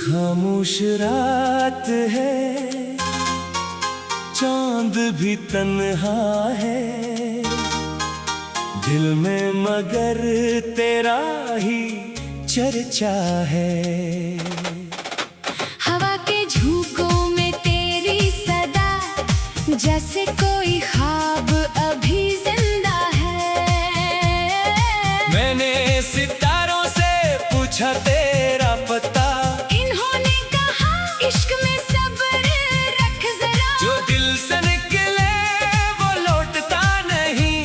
खामोश रात है, चांद भी तन्हा है दिल में, मगर तेरा ही चर्चा है। हवा के झोंकों में तेरी सदा, जैसे कोई ख्वाब अभी जिंदा है। मैंने सितारों से पूछा तेरा पता, इन्होंने कहा इश्क में सब्र रख जरा। जो दिल से निकले वो लौटता नहीं,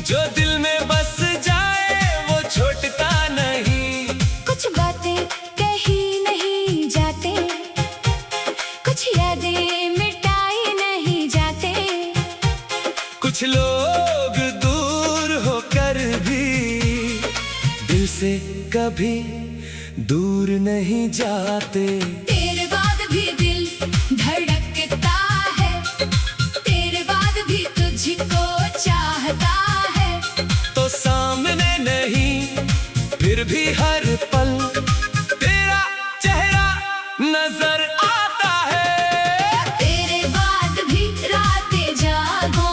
जो दिल में बस जाए वो छोड़ता नहीं। कुछ बातें कही नहीं जाते, कुछ यादें मिटाई नहीं जाते। कुछ लोग दूर होकर भी दिल से कभी दूर नहीं जाते। तेरे बाद भी दिल धड़कता है, तेरे बाद भी तुझको चाहता है। तो सामने नहीं फिर भी हर पल तेरा चेहरा नजर आता है। तेरे बाद भी रातें जागो,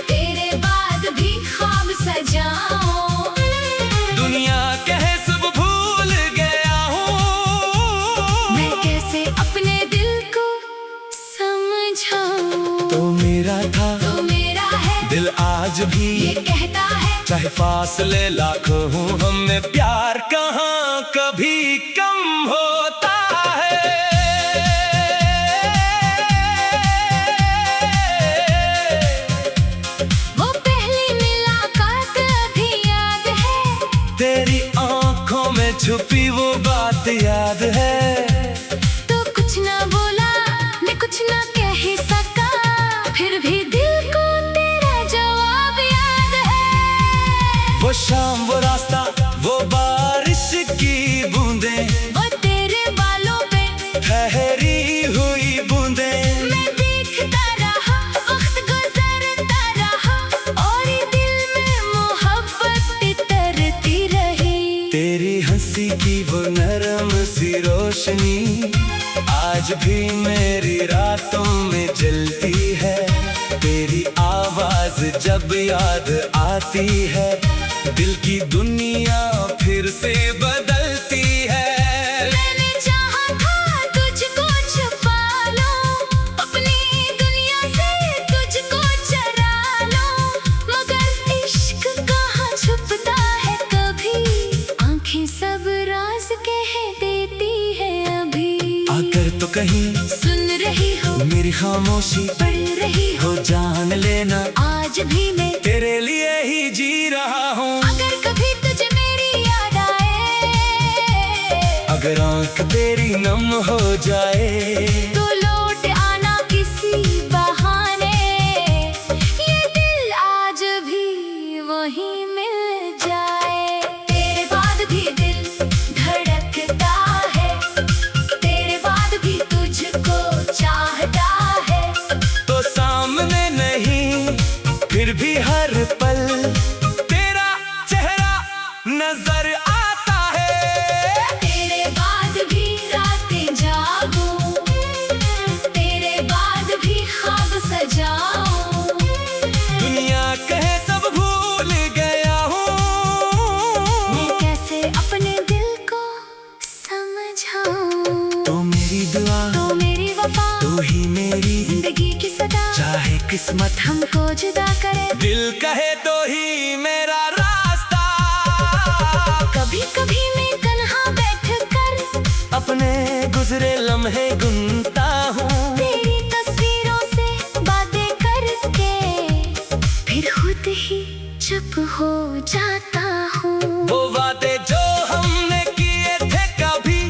तेरे बाद भी ख्वाब सजाओ। दुनिया कहे सब भूल गया हूँ, मैं कैसे अपने दिल को समझाऊं। तो मेरा था तो मेरा है दिल आज भी ये कहता है, चाहे फासले लाखों हों, हमें प्यार कहाँ कभी कम होता है। वो पहली मुलाकात अभी याद है, तेरी आंखों में छुपी वो बात याद है। तो कुछ ना बोला मैं कुछ ना कह सका, फिर भी दिल को तेरा जवाब याद है। वो शाम वो रास्ता वो बारिश की बूंदें, वो तेरे बालों पे ठहरी हुई बूंदें। मैं देखता रहा, वक्त गुजरता रहा, और दिल में मोहब्बत तरती रही। तेरी हंसी की वो नरम सी रोशनी आज भी मेरी रातों में जलती है। तेरी आवाज जब याद आती है, दिल की दुनिया फिर से बदलती है। मैंने चाहा था तुझको छुपा लो, अपनी दुनिया से तुझको चरा लो, मगर इश्क कहाँ छुपता है कभी। आंखें सब राज कह देती है अभी। आकर तो कहीं सुन रही हो मेरी खामोशी, पढ़ रही हो हो जान लेना आज भी मैं तेरे लिए ही जी रहा हूँ। अगर कभी तुझे मेरी याद आए, अगर आंख तेरी नम हो जाए, तो लौट आना किसी बहाने, ये दिल आज भी वहीं मिल जाए। तेरे बाद भी दिल धड़कता है, तेरे बाद भी तुझको चाहता है। तो सामने नहीं फिर भी हर पल तेरा चेहरा नजर आता है। तेरे बाद भी रातें जागो, तेरे बाद भी ख्वाब सजाओ। दुनिया कहे सब भूल गया हूँ, मैं कैसे अपने दिल को समझाऊं। तो मेरी दुआ तो मेरी वफा, तू ही मेरी जिंदगी की सदा, चाहे किस्मत हमको जुदा करे। दिल कहे तो ही मेरा रास्ता। कभी कभी मैं तन्हा बैठ कर अपने गुजरे लम्हे गुनता हूँ, तेरी तस्वीरों से बातें करके फिर खुद ही चुप हो जाता हूँ। वो वादे जो हमने किए थे कभी,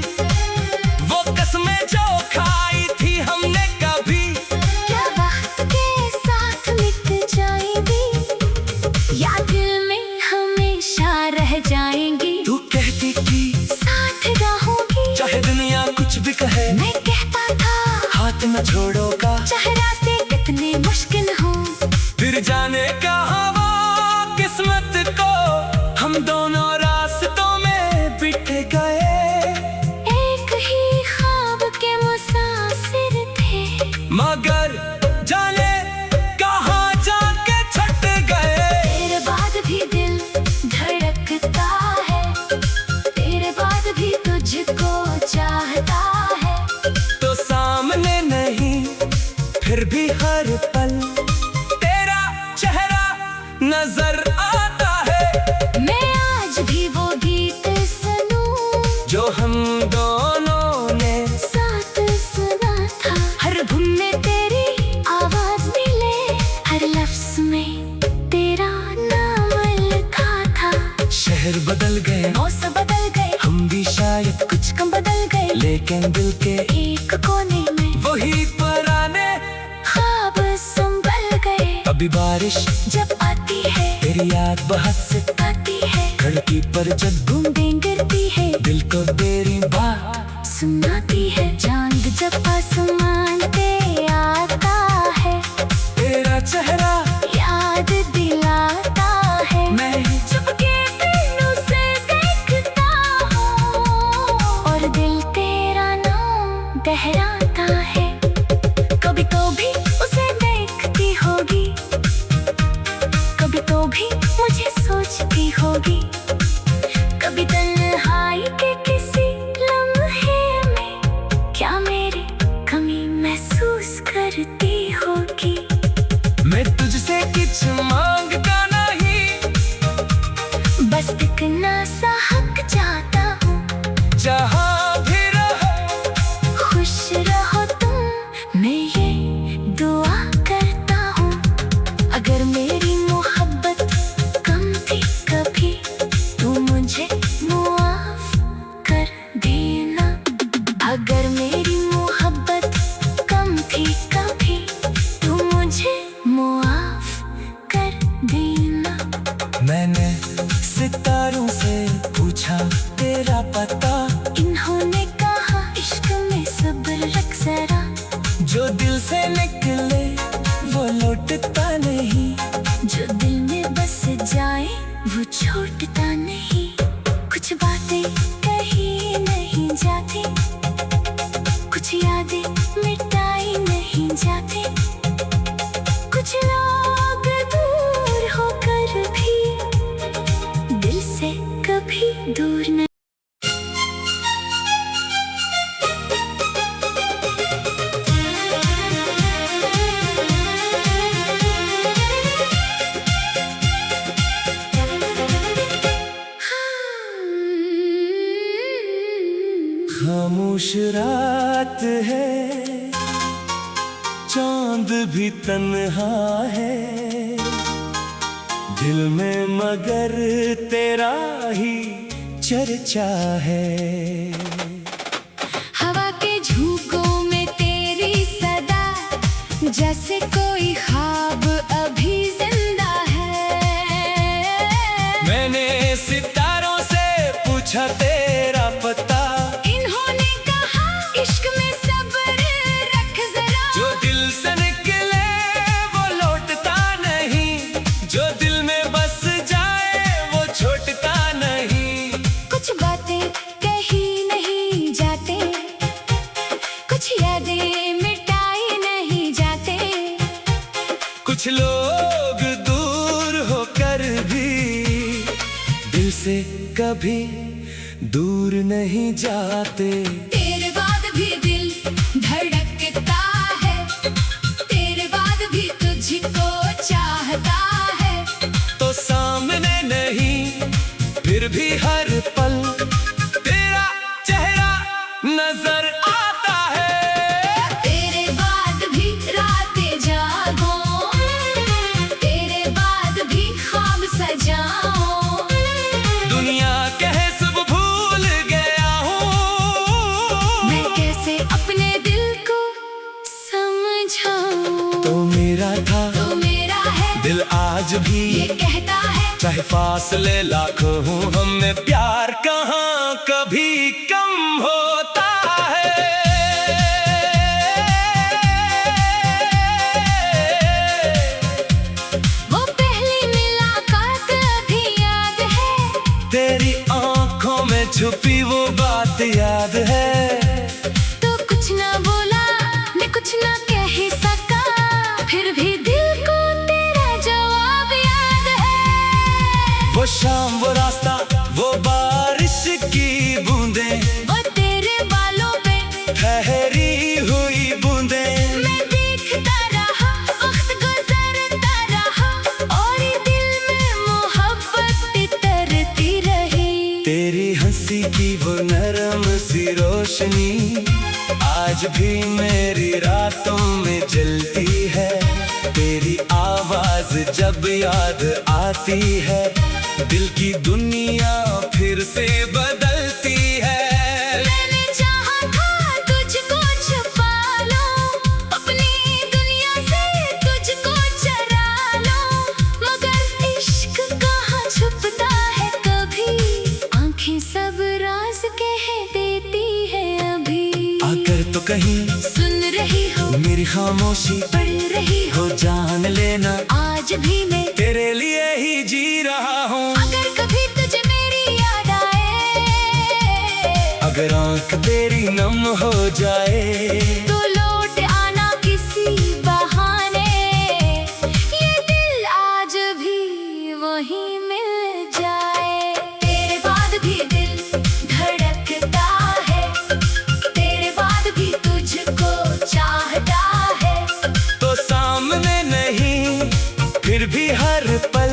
वो कसमें जो खाई थी हमने कभी, क्या वक्त के साथ मिट जाएंगी, या दिल में हमेशा रह जाएंगी। तू कहती थी साथ रहूंगी चाहे दुनिया कुछ भी कहे, मैं कहता जो हम दोनों ने साथ सुना था। हर धुन में तेरी आवाज मिले, हर लफ्ज में तेरा नाम लिखा था। शहर बदल गए, मौसम बदल गए, हम भी शायद, कुछ कम बदल गए, लेकिन दिल के एक कोने में वही पुराने ख्वाब संभल गए। अभी बारिश जब आती है तेरी याद बहुत सताती है, खिड़की पर जब बूंदें गिरती है, दिल को तेरी बात सुनाती है। चांद जब आसमान पे आता है, तेरा चेहरा याद दिलाता है। मैं चुपके दिलों से देखता हूँ, और दिल तेरा नाम दोहराता है। कभी तो भी उसे देखती होगी, कभी तो भी मुझे सोचती होगी, कभी तन्हाई के किसी लम्हे में क्या मेरी कमी महसूस करती होगी। मैं तुझसे कुछ मांगता नहीं, बस इतना सा हक चाहता हूँ, जहाँ भी रहो खुश रहो तुम, मैं ये दुआ करता हूँ। अगर मेरी मोहब्बत कम थी कभी, तू मुझे मुआफ कर देना। अगर मेरी मोहब्बत कम थी कभी, तू मुझे मुआफ कर देना। मैंने सितारों से पूछा तेरा पता, इन्होंने कहा इश्क में सब्र रख जरा, जो दिल से निकले वो लौटता नहीं, जो दिल में बस जाए वो छोड़ता नहीं। कुछ बातें कही नहीं जाती, कुछ यादें मिटाई नहीं जाती, कुछ लोग दूर होकर भी दिल से कभी दूर नहीं। खामोश रात है, चांद भी तन्हा है, दिल में मगर तेरा ही चर्चा है। हवा के झोंकों में तेरी सदा, जैसे कोई ख्वाब अभी जिंदा है। मैंने सितारों से पूछा तेरा पता, इन्होंने कहा इश्क में सब्र रख जरा, जो दिल से निकले वो लौटता नहीं, जो दिल में बस जाए वो छोड़ता नहीं। कुछ बातें कही नहीं जाते, कुछ यादें मिटाई नहीं जाते, कुछ लोग दूर होकर भी दिल से कभी दूर नहीं जाते। तेरे बाद भी दिल धड़कता है, तेरे बाद भी तुझको चाहता है, तो सामने नहीं फिर भी हर पल तेरा चेहरा नजर आता है। तेरे बाद भी रातें जागो, तेरे बाद भी ख्वाब सजाओ, दुनिया कहे सब भूल गया हूँ, मैं कैसे अपने दिल को समझाऊं। तो मेरा था तो मेरा है, दिल आज भी ये कहता है, चाहे फासले लाखों हों, हमें प्यार कहाँ कभी कम होता है। वो पहली मुलाकात अभी याद है, तेरी आंखों में छुपी वो बात याद है। तो कुछ ना बोला, मैं कुछ ना कह सका, फिर भी दिल को तेरा जवाब याद है। वो शाम, वो रास्ता, वो बारिश की बूंदें, वो तेरे बालों पे ठहरी हुई बूंदें, मैं देखता रहा, वक्त गुजरता रहा, और दिल में मोहब्बत तरती रही। तेरी हंसी की वो नरम सी रोशनी आज भी मेरी रातों में जलती है। तेरी आवाज जब याद आती है, दिल की दुनिया फिर से बदलती है। मैंने चाहा था तुझको छुपा लो, अपनी दुनिया से तुझको चरा लो, मगर इश्क कहाँ छुपता है कभी, आंखें सब राज कह देती है अभी। अगर तो कहीं सुन रही हो मेरी खामोशी पढ़ रही हो, हो जान लेना आज भी मैं तेरे लिए ही जी रहा हूँ। अगर कभी तुझे मेरी याद आए, अगर आंख तेरी नम हो जाए, तो लौट आना किसी बहाने, ये दिल आज भी वहीं मिल जाए। तेरे बाद भी दिल धड़कता है, तेरे बाद भी तुझको चाहता है, तो सामने नहीं फिर भी हर पल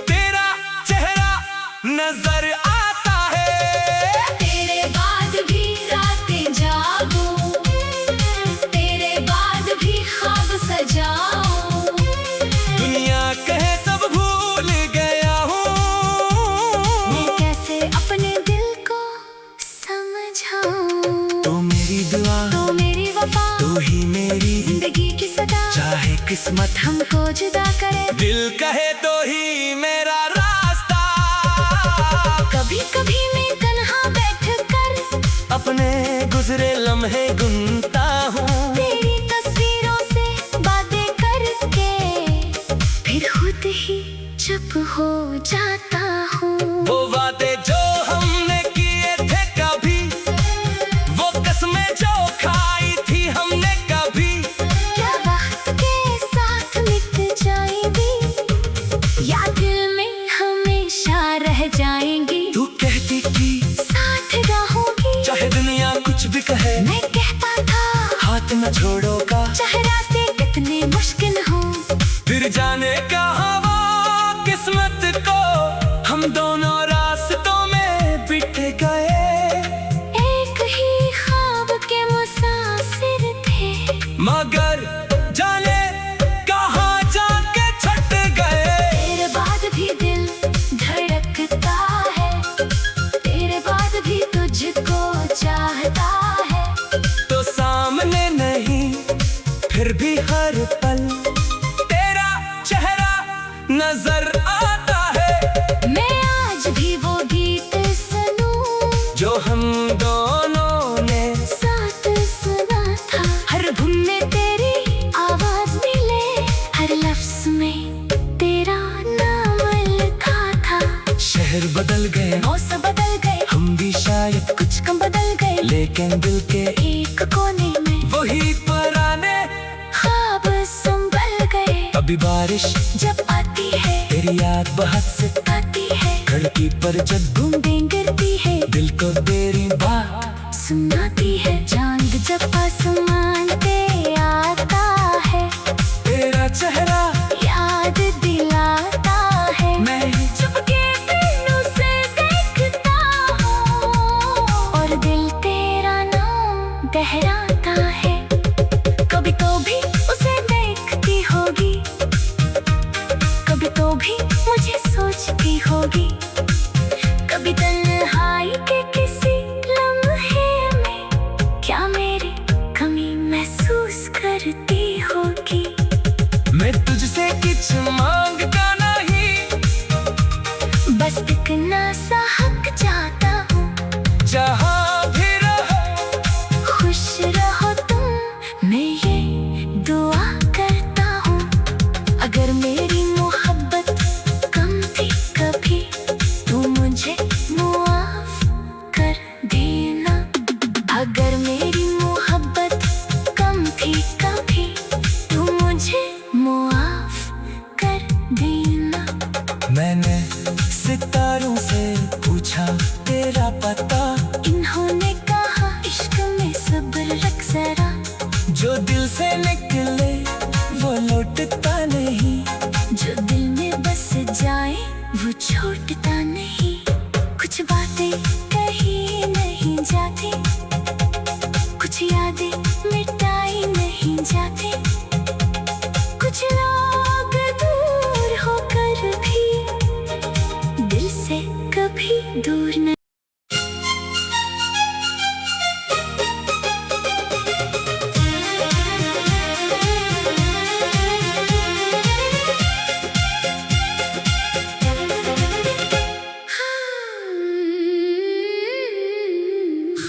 तेरा चेहरा नजर आता है। तेरे बाद भी रातें जागूं, तेरे बाद भी ख्वाब सजाऊं, दुनिया कहे सब भूल गया हूँ, मैं कैसे अपने दिल को समझाऊं। तो मेरी दुआ तो मेरी वफा, तू ही मेरी जिंदगी की सदा, चाहे किस्मत हमको जुदा करे, दिल कहे तो ही मेरा रास्ता। कभी कभी मैं तन्हा बैठ कर अपने गुजरे लम्हे गुनता हूँ, तेरी तस्वीरों से बातें करके फिर खुद ही चुप हो जाता हूँ। वो वादे जो हमने किए थे कभी, वो कसमें जो खाई थी हमने कभी, क्या वक्त के साथ मिट जाएंगी, या दिल में हमेशा रह जाएंगी। तू कहती थी साथ रहूंगी, चाहे दुनिया कुछ भी कहे, मैं कहता था हाथ न छोड़ो का, चाहे रास्ते कितने मुश्किल हों, फिर जाने कहाँ वो किस्मत को हम दोनों रास्तों में बिट गए। एक ही ख्वाब के मुसाफिर थे, मगर जाने कहाँ जाके छट गए। तेरे बाद भी दिल धड़कता है, तेरे बाद भी तुझको चाहता है, तो सामने नहीं फिर भी हर पल तेरा चेहरा नजर आता है। मैं आज भी वो गीत सुनूं जो हम दोनों ने साथ सुना था, हर धुन में तेरी आवाज मिले, हर लफ्ज में तेरा नाम लिखा था। शहर बदल गए, मौसम बदल गए, हम भी शायद कुछ कम बदल गए, लेकिन दिल के एक कोने में वही पुराने ख्वाब संभल गए। अभी बारिश जब आती है तेरी याद बहुत से आती है, खिड़की पर जब बूंदें गिरती है, दिल को तेरी बात सुनाती है, चांद जब आसमान पे आता है, तेरा चेहरा याद दिलाता है, मैं चुपके दिलों से देखता हूँ, और दिल तेरा नाम दोहराता है। कभी तो भी उसे देखती होगी, कभी तो भी मुझे सोचती होगी, कभी तन्हाई के किसी लम्हे में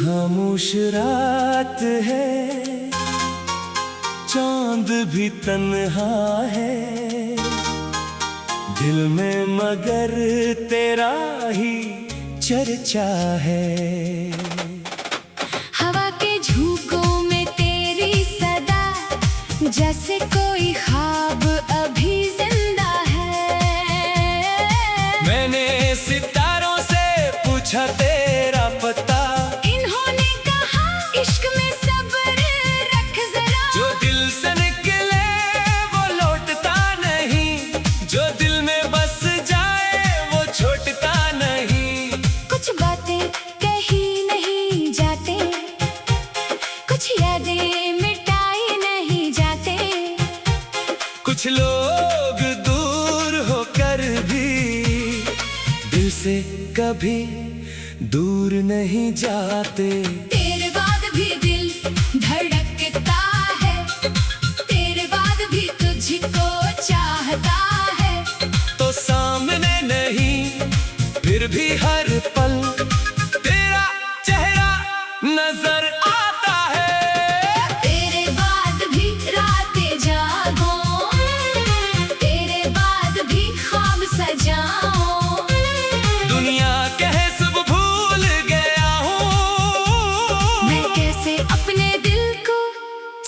खामोश रात है, चांद भी तन्हा है दिल में, मगर तेरा ही चर्चा है। हवा के झोंकों में तेरी सदा, जैसे कोई ख्वाब अभी जिंदा है। मैंने सितारों से पूछा तेरा पता, इन्होंने कहा इश्क में सब्र रख जरा। जो दिल से निकले वो लौटता नहीं, जो दिल में बस जाए वो छोड़ता नहीं। कुछ बातें कही नहीं जाते, कुछ यादें मिटाई नहीं जाते। कुछ लोग दूर होकर भी दिल से कभी दूर नहीं जाते। तेरे बाद भी दिल धड़कता है, तेरे बाद भी तुझको चाहता है। तो सामने नहीं फिर भी हर पल तेरा चेहरा नजर आता है। तेरे बाद भी रातें जागो, तेरे बाद भी ख्वाब सजाओ। दुनिया कहे सब भूल गया हूँ, मैं कैसे अपने दिल को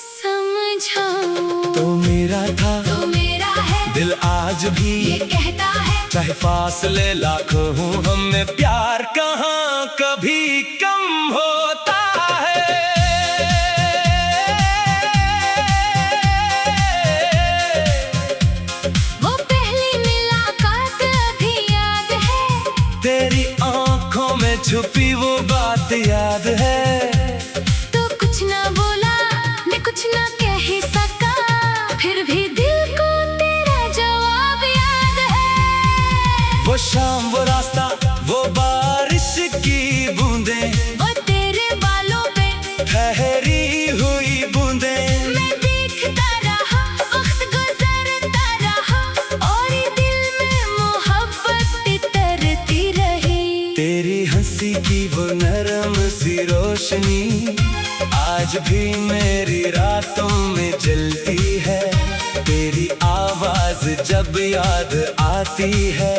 समझाऊं। तो मेरा था तो मेरा है दिल आज भी ये कहता है, चाहे फासले लाखों हों, हम में प्यार कहाँ कभी कम होता है। वो पहली मुलाकात अभी याद है, तेरी आंखों में छुपी वो बात याद है। तो कुछ ना बोला मैं कुछ ना कह सका, फिर भी दिल को तेरा जवाब याद है। वो शाम वो रास्ता वो बारिश की बूंदें, वो तेरे बालों पे ठहरी हुई बूंदें, मैं देखता रहा, वक्त गुजरता रहा, और दिल में मोहब्बत तरती रही। तेरी हंसी की वो नरम सी रोशनी आज भी मेरी रातों में जलती है। तेरी आवाज जब याद आती है,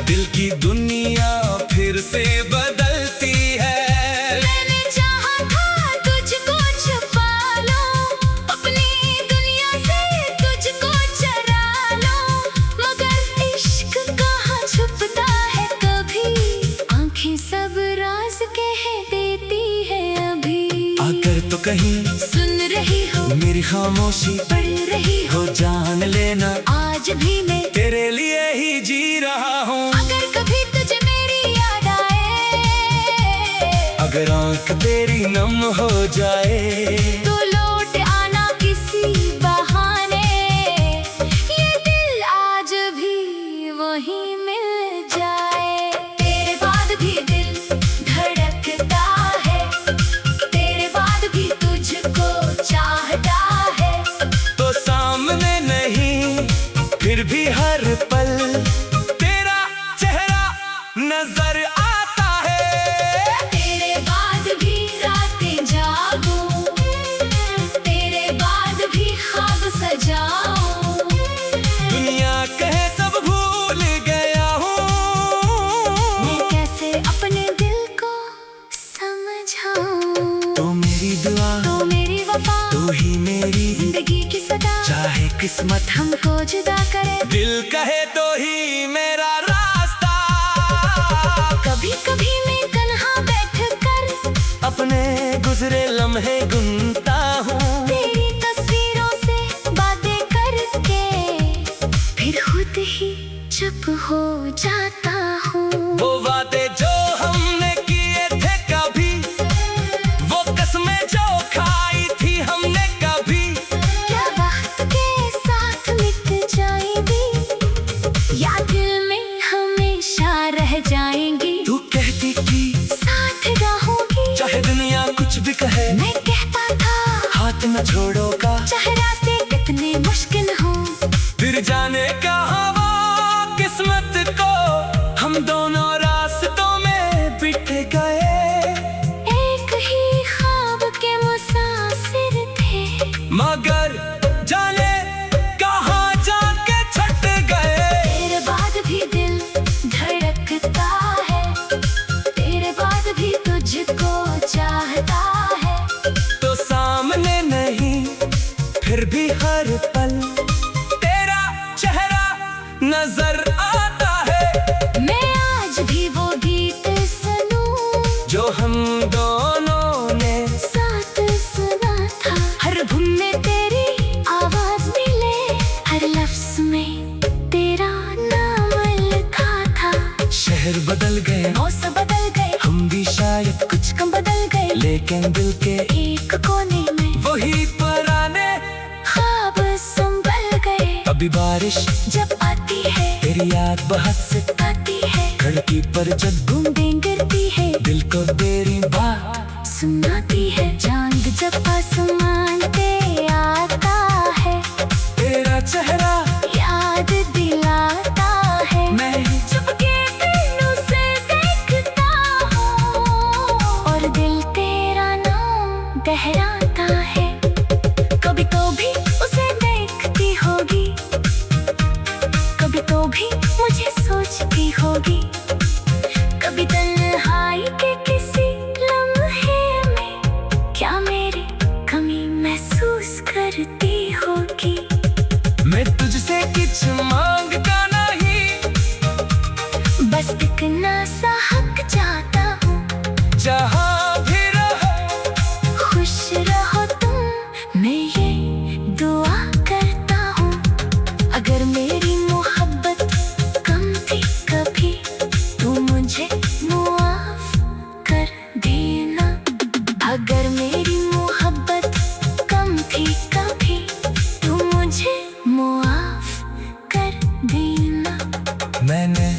दिल की दुनिया फिर से बदलती है। मैंने चाहा था तुझको छुपा लो, अपनी दुनिया से तुझको चरा लो, मगर इश्क कहाँ छुपता है कभी। आंखें सब राज कह देती है अभी। अगर तो कहीं सुन रही हो मेरी खामोशी पढ़ रही हो, हो जान लेना आज भी मैं तेरे लिए ही जी रहा हूँ। अगर कभी तुझे मेरी याद आए, अगर आंख तेरी नम हो जाए, तो लौट आना किसी बहाने, ये दिल आज भी वहीं मिल जाए। तेरे बाद भी दिल धड़कता है, तेरे बाद भी तुझको चाहता है। तो सामने नहीं फिर भी हर पल तेरा चेहरा नजर आता है। तेरे बाद भी रातें जागो, तेरे बाद भी ख्वाब सजाओ। दुनिया कहे सब भूल गया हूँ, मैं कैसे अपने दिल को समझाऊं। तो मेरी दुआ तो मेरी वफा, तू ही मेरी जिंदगी की सदा, चाहे किस्मत हमको जुदा करे। दिल कहे तो ही मेरा रास्ता। कभी कभी मैं तन्हा बैठ कर अपने गुजरे लम्हे गुनता हूँ, तेरी तस्वीरों से बातें करके फिर खुद ही चुप हो जाता हूँ। वो वादे जो हमने किए थे कभी, वो कसमें जो खाई थी हमने कभी, क्या वक्त के साथ मिट जाएंगी, या दिल में हमेशा रह जाएंगी। तू कहती थी साथ रहूंगी, चाहे दुनिया कुछ भी कहे, मैं कहता था हाथ न छोड़ो का, चाहे रास्ते कितने मुश्किल हो। फिर जाने कहाँ वो किस्मत को हम दोनों रास्तों में बिट गए। एक ही दोनों ने साथ सुना था। हर धुन में तेरी आवाज मिले, हर लफ्ज में तेरा नाम लिखा था। शहर बदल गए, मौसम बदल गए, हम भी शायद कुछ कम बदल गए, लेकिन दिल के एक कोने में वही पुराने ख्वाब संभल गए। अभी बारिश जब आती है तेरी याद बहुत सताती है, खिड़की पर जब बूंदें गिरती है, दिल को तेरी बात सुनाती है। चांद जब आसमान पे आता है, तेरा चेहरा याद दिलाता है। मैं चुपके नैनों से देखता हूँ, और दिल तेरा नाम दोहराता है। कभी तो भी उसे देखती होगी, कभी तो भी मुझे सोचती होगी, कभी तन्हाई के किसी लम्हे में क्या मेरी कमी महसूस करती होगी। मैं तुझसे कुछ मांगता नहीं, बस इतना सा हक चाहता हूँ, जहाँ भी रहो खुश रहो तुम, मैं ये दुआ करता हूँ। अगर मेरी मोहब्बत कम थी कभी, तू मुझे मुआफ कर देना। अगर मेरी मोहब्बत कम थी कभी, तू मुझे मुआफ कर देना। मैंने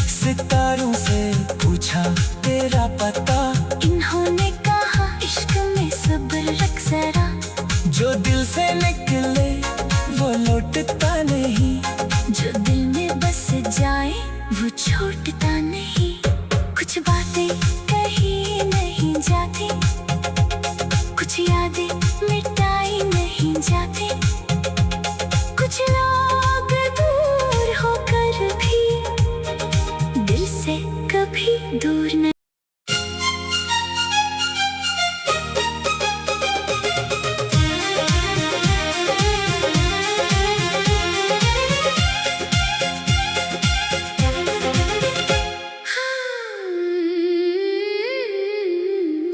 सितारों से पूछा तेरा पता, इन्होंने कहा इश्क में सब्र रख जरा, जो दिल से निकले वो लौटता नहीं, जो दिल में बस जाए वो छोड़ता नहीं। कुछ बातें कही नहीं जाती, कुछ यादें मिटाई नहीं जाती, कुछ लोग दूर होकर भी दिल से कभी दूर नहीं।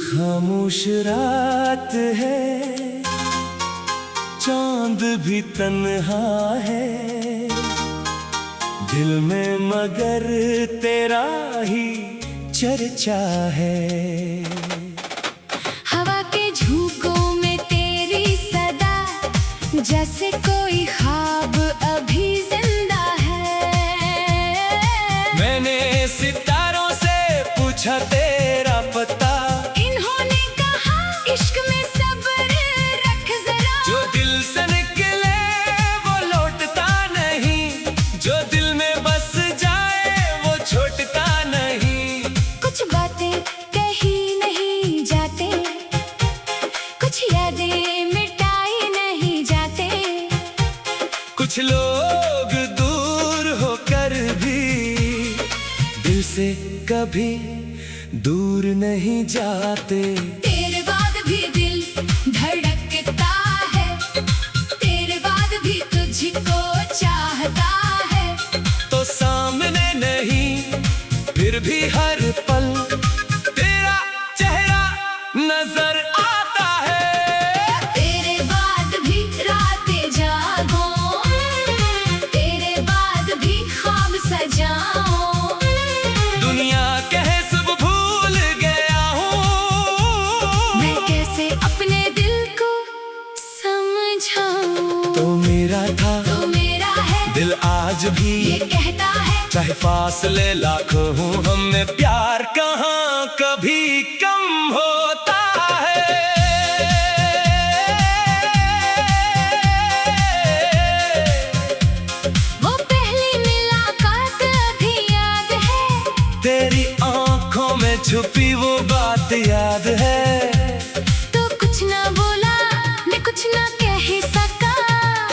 खामोश रात है, चांद भी तन्हा है, दिल में मगर तेरा ही चर्चा है। हवा के झोंकों में तेरी सदा, जैसे कोई ख्वाब अभी जिंदा है। मैंने सितारों से पूछा तेरा पता, इन्होंने कहा इश्क में सब्र रख जरा, जो दिल से निकले वो लौटता नहीं, जो दिल में बस जाए वो छोड़ता नहीं। कुछ बातें कही नहीं जाते, कुछ यादें मिटाई नहीं जाते, कुछ लोग दूर होकर भी दिल से कभी दूर नहीं जाते। तेरे बाद भी दिल धड़कता है, तेरे बाद भी तुझको चाहता है, तो सामने नहीं फिर भी हर पल तेरा चेहरा नजर आता है। तेरे बाद भी रातें जागो, तेरे बाद भी ख्वाब सजाओ, दुनिया कहे सब भूल गया हूँ, मैं कैसे अपने दिल को समझाऊं। तो मेरा था तो मेरा है दिल आज भी ये कहता है, चाहे फासले लाखों हों, हमें प्यार कहाँ कभी कम होता है। वो पहली मुलाकात अभी याद है, तेरी आंखों में छुपी वो बात याद है। तो कुछ ना बोला मैं कुछ ना कह सका,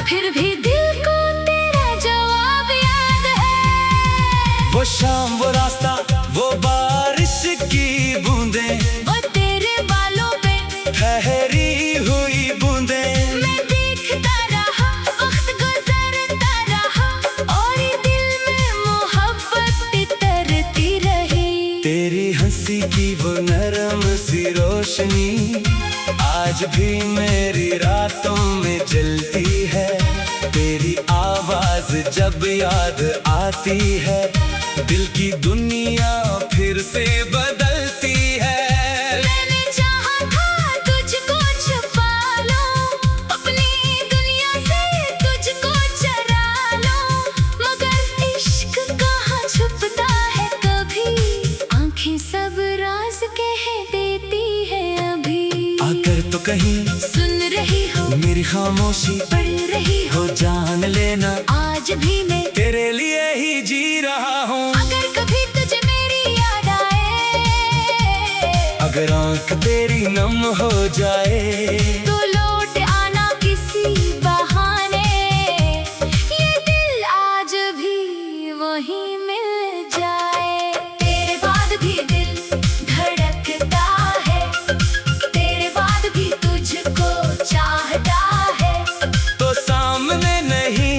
फिर भी दिल को तेरा जवाब याद है। वो शाम वो रास्ता वो बारिश की बूंदें, वो तेरे बालों पे ठहरी हुई बूंदें, मैं देखता रहा, वक्त गुजरता रहा, और दिल में मोहब्बत तरती रही। तेरी हंसी की वो नरम सी रोशनी रोशनी आज भी मेरी रातों में जलती है। तेरी आवाज जब याद आती है, दिल की दुनिया फिर से बदलती है। मैंने चाहा था तुझको छुपा लो, अपनी दुनिया से तुझको चरा लो, मगर इश्क कहाँ छुपता है कभी, आंखें सब राज कह देती है अभी। आकर तो कहीं सुन रही हो मेरी खामोशी, पढ़ रही हो हो जान लेना आज भी मैं तेरे लिए ही जी रहा हूँ। अगर कभी तुझे मेरी याद आए, अगर आंख तेरी नम हो जाए, तो लौट आना किसी बहाने, ये दिल आज भी वहीं मिल जाए। तेरे बाद भी दिल धड़कता है, तेरे बाद भी तुझको चाहता है, तो सामने नहीं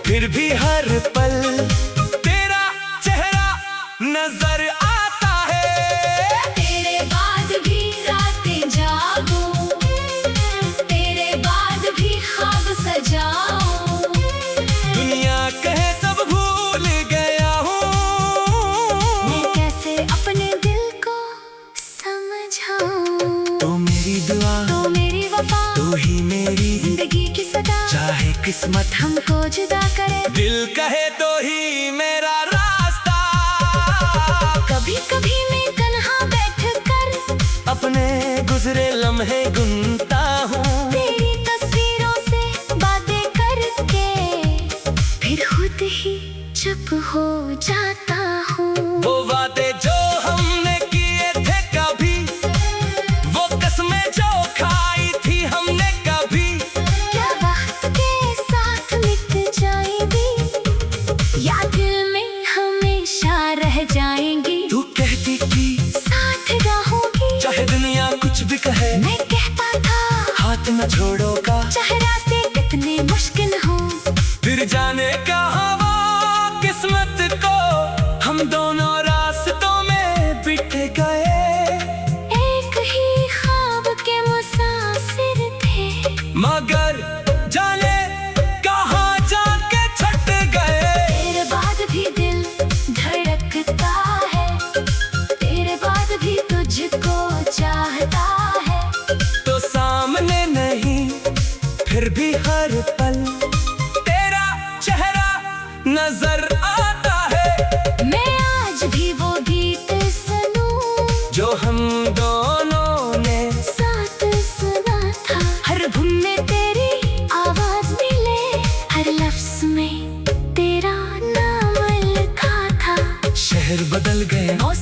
फिर भी हर पल तेरा चेहरा नजर आता है। तेरे बाद भी रातें जागूं, तेरे बाद भी ख्वाब सजाऊं, दुनिया कहे सब भूल गया हूँ, मैं कैसे अपने दिल को समझाऊं। तो मेरी दुआ, तो मेरी वफा, तू ही मेरी जिंदगी की सदा, चाहे किस्मत हमको जुदा करे, दिल कहे तो ही मेरा रास्ता। कभी कभी मैं तन्हा बैठ कर अपने गुजरे लम्हे गुनता हूँ, तेरी तस्वीरों से बातें करके फिर खुद ही चुप हो जाता हूँ। वो वादे जो हमने किए थे कभी, वो कसमें जो खाई थी हमने कभी, क्या वक्त के साथ मिट जाएंगी या दिल में हमेशा रह जाएंगी। तू कहती थी साथ रहूंगी चाहे दुनिया कुछ भी कहे, मैं कहता था हाथ न छोड़ो का, चाहे रास्ते कितने मुश्किल हो, फिर जाने कहाँ वो किस्मत को हम दोनों रास्तों में बिट गए। एक ही ख्वाब के मुसाफिर थे, मगर जाने कहाँ जाके छट गए। तेरे बाद भी दिल धड़कता है, तेरे बाद भी तुझको चाहता है, तो सामने नहीं फिर भी हर पल तेरा चेहरा नजर आता है। मैं आज भी वो गीत सुनूं जो हम दोनों ने साथ सुना था, हर धुन में तेरी आवाज मिले, हर लफ्ज में तेरा नाम लिखा था। शहर बदल गए, मौसम